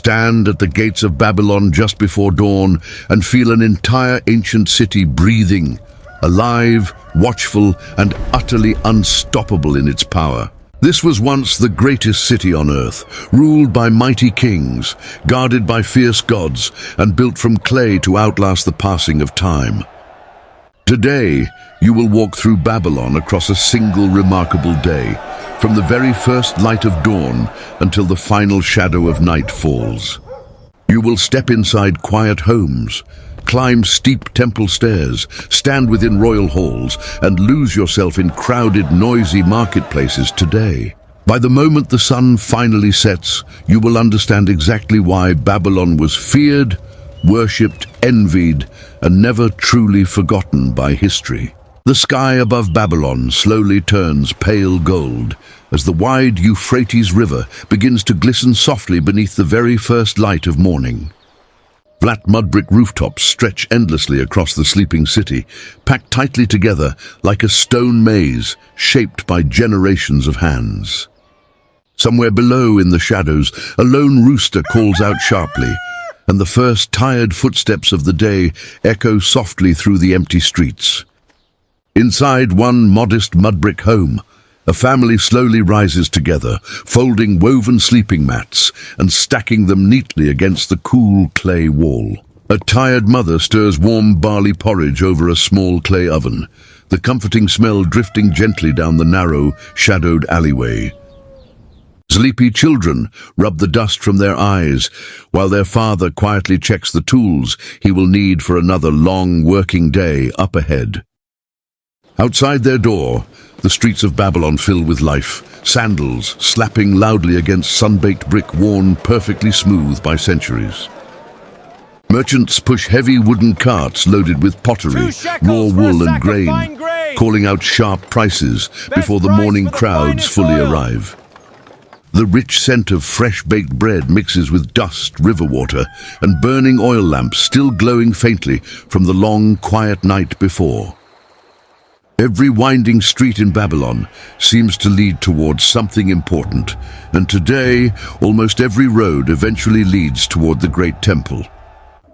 Stand at the gates of Babylon just before dawn and feel an entire ancient city breathing, alive, watchful, and utterly unstoppable in its power. This was once the greatest city on earth, ruled by mighty kings, guarded by fierce gods, and built from clay to outlast the passing of time. Today, you will walk through Babylon across a single remarkable day, from the very first light of dawn until the final shadow of night falls. You will step inside quiet homes, climb steep temple stairs, stand within royal halls, and lose yourself in crowded, noisy marketplaces today. By the moment the sun finally sets, you will understand exactly why Babylon was feared, worshipped, envied, and never truly forgotten by history. The sky above Babylon slowly turns pale gold as the wide Euphrates River begins to glisten softly beneath the very first light of morning. Flat mud brick rooftops stretch endlessly across the sleeping city, packed tightly together like a stone maze shaped by generations of hands. Somewhere below in the shadows, a lone rooster calls out sharply, and the first tired footsteps of the day echo softly through the empty streets. Inside one modest mud brick home, a family slowly rises together, folding woven sleeping mats and stacking them neatly against the cool clay wall. A tired mother stirs warm barley porridge over a small clay oven, the comforting smell drifting gently down the narrow, shadowed alleyway. Sleepy children rub the dust from their eyes, while their father quietly checks the tools he will need for another long working day up ahead. Outside their door, the streets of Babylon fill with life, sandals slapping loudly against sun-baked brick worn perfectly smooth by centuries. Merchants push heavy wooden carts loaded with pottery, raw wool and grain, calling out sharp prices before the morning crowds fully arrive. The rich scent of fresh-baked bread mixes with dust, river water, and burning oil lamps still glowing faintly from the long, quiet night before. Every winding street in Babylon seems to lead towards something important, and today almost every road eventually leads toward the great temple.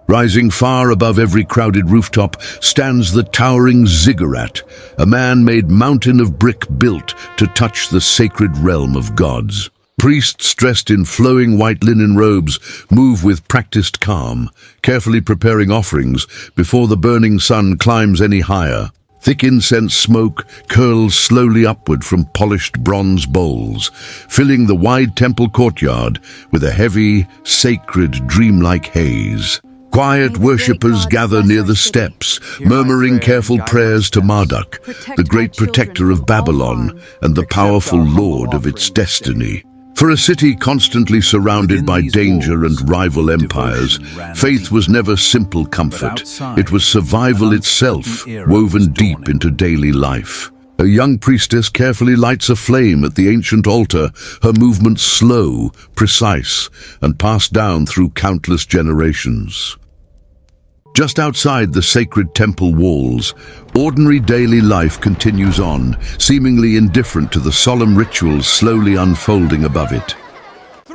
Rising far above every crowded rooftop stands the towering ziggurat, a man-made mountain of brick built to touch the sacred realm of gods. Priests dressed in flowing white linen robes move with practiced calm, carefully preparing offerings before the burning sun climbs any higher. Thick incense smoke curls slowly upward from polished bronze bowls, filling the wide temple courtyard with a heavy, sacred, dreamlike haze. Quiet worshippers gather near the steps, murmuring careful prayers to Marduk, the great protector of Babylon and the powerful lord of its destiny. For a city constantly surrounded by danger and rival empires, faith was never simple comfort. It was survival itself, woven deep into daily life. A young priestess carefully lights a flame at the ancient altar, her movements slow, precise, and passed down through countless generations. Just outside the sacred temple walls, ordinary daily life continues on, seemingly indifferent to the solemn rituals slowly unfolding above it.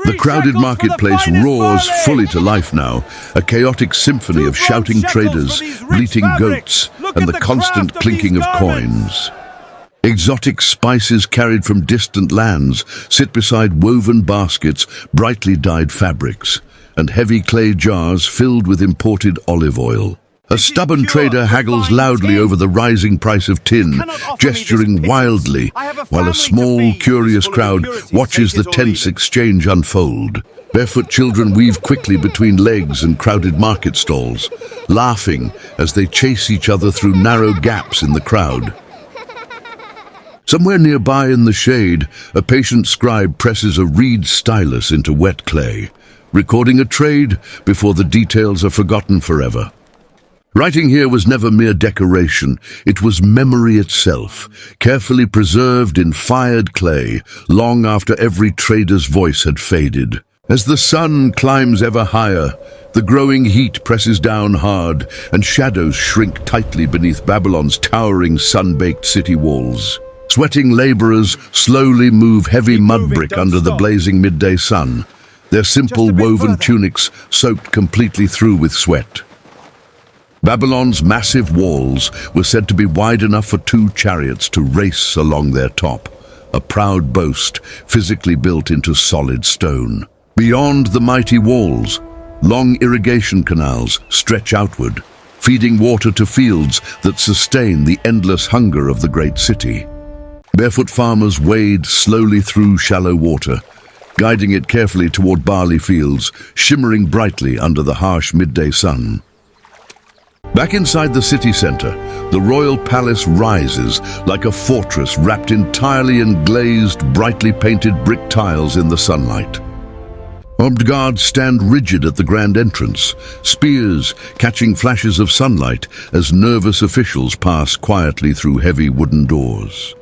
The crowded marketplace roars fully to life now, a chaotic symphony of shouting traders, bleating goats, and the constant clinking of coins. Exotic spices carried from distant lands sit beside woven baskets, brightly dyed fabrics, and heavy clay jars filled with imported olive oil. A stubborn trader haggles loudly over the rising price of tin, gesturing wildly, while a small, curious crowd watches the tense exchange unfold. Barefoot children weave quickly between legs and crowded market stalls, laughing as they chase each other through narrow gaps in the crowd. Somewhere nearby in the shade, a patient scribe presses a reed stylus into wet clay, recording a trade before the details are forgotten forever. Writing here was never mere decoration, it was memory itself, carefully preserved in fired clay long after every trader's voice had faded. As the sun climbs ever higher, the growing heat presses down hard and shadows shrink tightly beneath Babylon's towering sun-baked city walls. Sweating laborers slowly move heavy mud brick under the blazing midday sun, their simple woven tunics soaked completely through with sweat. Babylon's massive walls were said to be wide enough for 2 chariots to race along their top, a proud boast physically built into solid stone. Beyond the mighty walls, long irrigation canals stretch outward, feeding water to fields that sustain the endless hunger of the great city. Barefoot farmers wade slowly through shallow water, guiding it carefully toward barley fields, shimmering brightly under the harsh midday sun. Back inside the city center, the royal palace rises like a fortress wrapped entirely in glazed, brightly painted brick tiles in the sunlight. Armed guards stand rigid at the grand entrance, spears catching flashes of sunlight as nervous officials pass quietly through heavy wooden doors.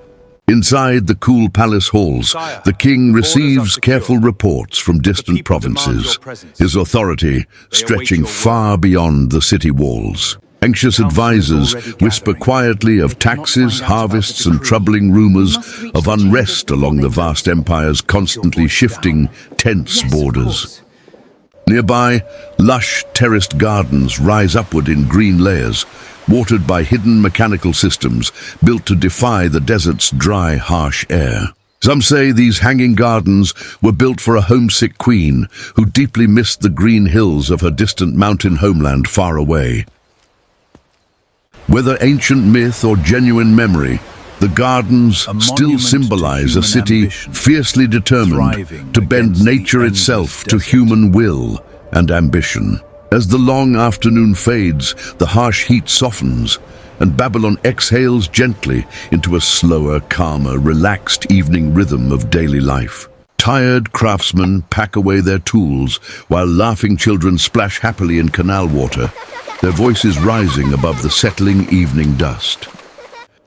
Inside the cool palace halls, the king receives careful reports from distant provinces, his authority stretching far beyond the city walls. Anxious advisors whisper quietly of taxes, harvests, and troubling rumors of unrest along the vast empire's constantly shifting, tense borders. Nearby, lush terraced gardens rise upward in green layers, watered by hidden mechanical systems built to defy the desert's dry, harsh air. Some say these hanging gardens were built for a homesick queen who deeply missed the green hills of her distant mountain homeland far away. Whether ancient myth or genuine memory, the gardens still symbolize a city fiercely determined to bend nature itself to human will and ambition. As the long afternoon fades, the harsh heat softens, and Babylon exhales gently into a slower, calmer, relaxed evening rhythm of daily life. Tired craftsmen pack away their tools, while laughing children splash happily in canal water, their voices rising above the settling evening dust.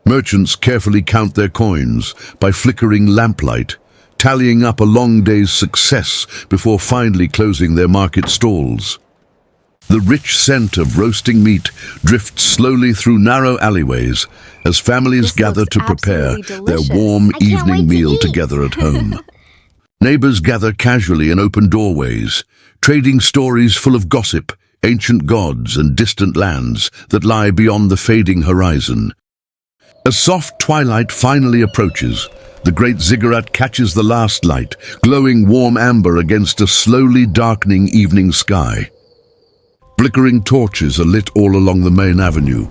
Merchants carefully count their coins by flickering lamplight, tallying up a long day's success before finally closing their market stalls. The rich scent of roasting meat drifts slowly through narrow alleyways as families gather to prepare their warm evening meal together at home. Neighbors gather casually in open doorways, trading stories full of gossip, ancient gods and distant lands that lie beyond the fading horizon. As soft twilight finally approaches, the great ziggurat catches the last light, glowing warm amber against a slowly darkening evening sky. Flickering torches are lit all along the main avenue,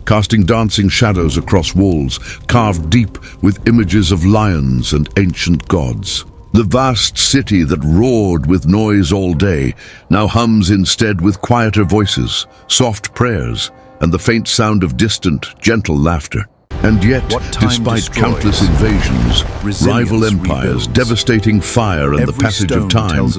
casting dancing shadows across walls carved deep with images of lions and ancient gods. The vast city that roared with noise all day now hums instead with quieter voices, soft prayers, and the faint sound of distant, gentle laughter. And yet, despite countless invasions, rival empires, devastating fire, and the passage of time,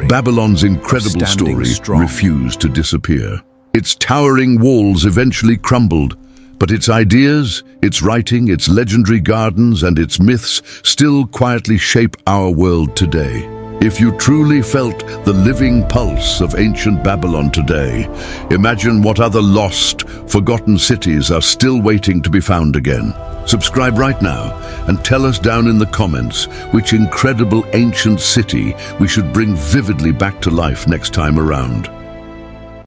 Babylon's incredible story refused to disappear. Its towering walls eventually crumbled, but its ideas, its writing, its legendary gardens, and its myths still quietly shape our world today. If you truly felt the living pulse of ancient Babylon today, imagine what other lost, forgotten cities are still waiting to be found again. Subscribe right now and tell us down in the comments which incredible ancient city we should bring vividly back to life next time around.